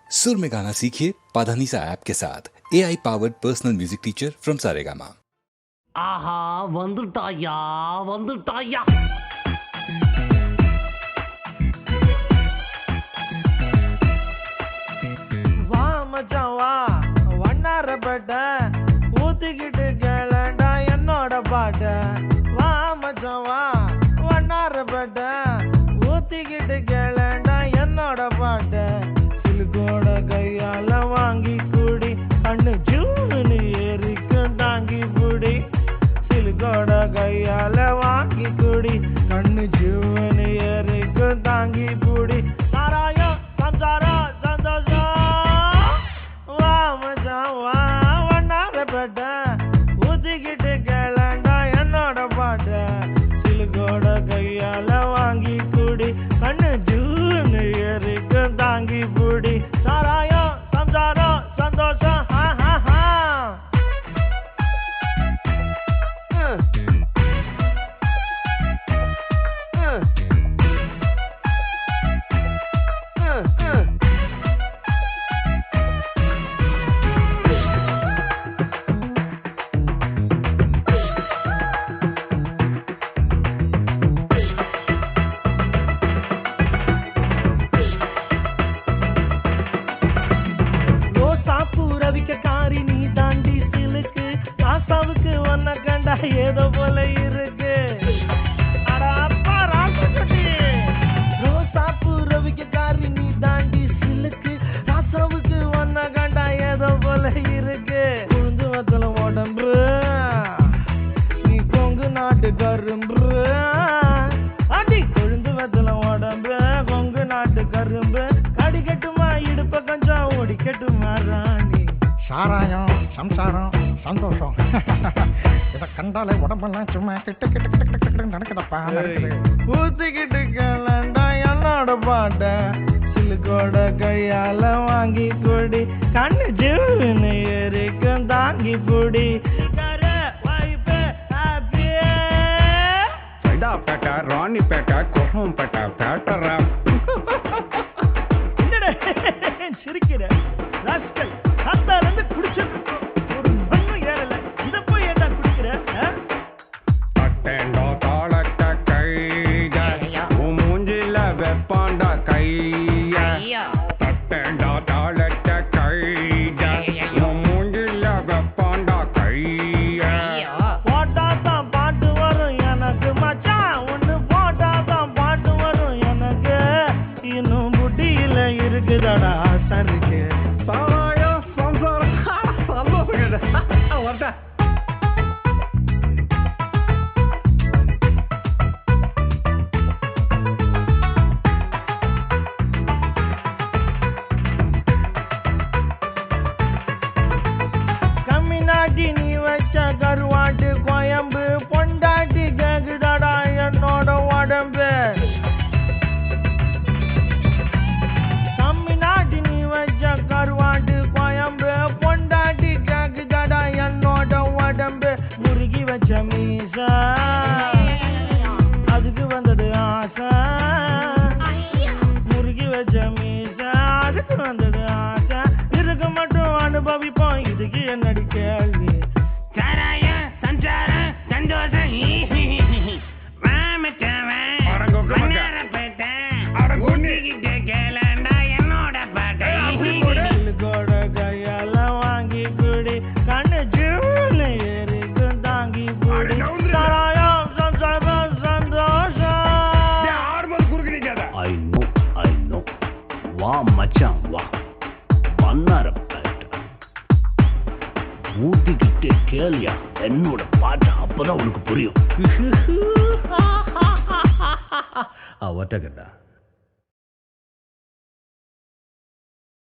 सुर में गाना सीखिए पाधानीसा ऐप के साथ AI powered personal music teacher from Saregama. ஆஹா வந்துட்டாயா வந்துட்டாயா வா மச்சான் வா வண்ணாரப்பட்ட ஊத்திக்கிட்டு கேளண்டா என்னோட பாட்ட வா மச்சான் வா வண்ணாரப்பட்ட ஊத்திக்கிட்டு கேளண்டா என்னோட பாட்ட சிலுக்கோட கையால வாங்கி கூடி அண்ணு ஜூனு ஏறிக்கும் தாங்கி புடி சிலுக்கோட கையால வாங்கி கூடி கண்ணு ஜூனு ஏறிக்கும் தாங்கி புடி சாராயம் சம்சாரம் சந்தோஷம் வா மச்சான் வா வண்ணாரப்பட்ட ஊத்திக்கிட்டு கேளண்டா என்னோட பாட்ட சிலுக்கோட கையால வாங்கி கூடி கண்ணு ஜூனு ஏறிக்கும் தாங்கி புடி சாராயம் சம்சாரம் சந்தோஷம் ஹா ஹா ஹா ரவிக்காரி நீ தாண்டி சிலுக்கு ராசாவுக்கு ஒன்ன கண்டா ஏதோ போல இருக்கு அட அப்பா ராசகுட்டி ரோசாப்பு ரவிக்காரி நீ தாண்டி சிலுக்கு ராசாவுக்கு ஒன்ன கண்டா ஏதோ போல இருக்கு உளுந்து வத்தல உடம்பு நீ கொங்கு நாட்டு கரும்பு அடி கொழுந்து வத்தல உடம்பு கொங்கு நாட்டு கரும்பு கடிக்கட்டுமா இடுப்ப கொஞ்சம் ஓடிக்கட்டுமா ராணி சாராயம் சம்சாரம் சந்தோஷம் இதை கண்டாலே உடம்பெல்லாம் சும்மா கிட்ட கிட்ட கிட்ட கிட்ட கிட்ட நடக்குதப்பா ஊத்திக்கிட்டு கேளண்டா என்னோட பாட்ட சிலுக்கோட கையால வாங்கி கொடி கண்ணு ஜீவனு ஏறிக்கும் தாங்கி புடி சைதாப்பேட்டை ராணிப்பேட்டை குஹம்பேட்டை பேட்டரா சிரிக்கிற ராஸ்கல் சாத்தால இருந்து குடிச்சிருக்கு ஒரு மண்ணு ஏறல இத போய் ஏண்டா குடிக்கிற பட்டேண்டோ தாளக்க கையா உன் மூஞ்சில வெப்பாண்டா கையா பட்டேண்டோ தாளக்க கையா உன் மூஞ்சில வெப்பாண்டா கையா போட்டாதான் பாட்டு வரும் எனக்கு மச்சான் ஒண்ணு போட்டாதான் பாட்டு வரும் எனக்கு இன்னும் புட்டியில இருக்குதடா சருக்கு சாராயம் சம்சாரம் சந்தோஷம் வரட்டா கம்மினாட்டி நீ வச்ச கருவாட்டு கோயம்பு பொண்டாட்டி கேக்குதடா என்னோட உடம்பு கம்மினாட்டி நீ வச்ச கருவாட்டு கோயம்பு பொண்டாட்டி கேக்குதடா என்னோட உடம்பு முருகி வச்ச மீசா அதுக்கு வந்தது ஆசை முருகி வச்ச மீசா அதுக்கு வந்தது ஆசை இதுக்கு மட்டும் அனுபவிப்போம் இதுக்கு என்னடி கேள்வி சாராயம் சம்சாரம் சந்தோஷம் வண்ணாரப்பேட்டை ஊத்திக்கிட்டு கேளண்டா என்னோட பாட்டை சிலுக்கோட கையால வாங்கி குடி கண்ணு ஜீவனு ஏறிக்கும் தாங்கி புடி சாராயம் சம்சாரம் சந்தோஷம் I know வா மச்சான் வா வண்ணாரப்பேட்டை ஊத்திக்கிட்டே கேளியா என்னோட பாட்டு அப்பதான் உனக்கு புரியும் அவட்ட கேட்டா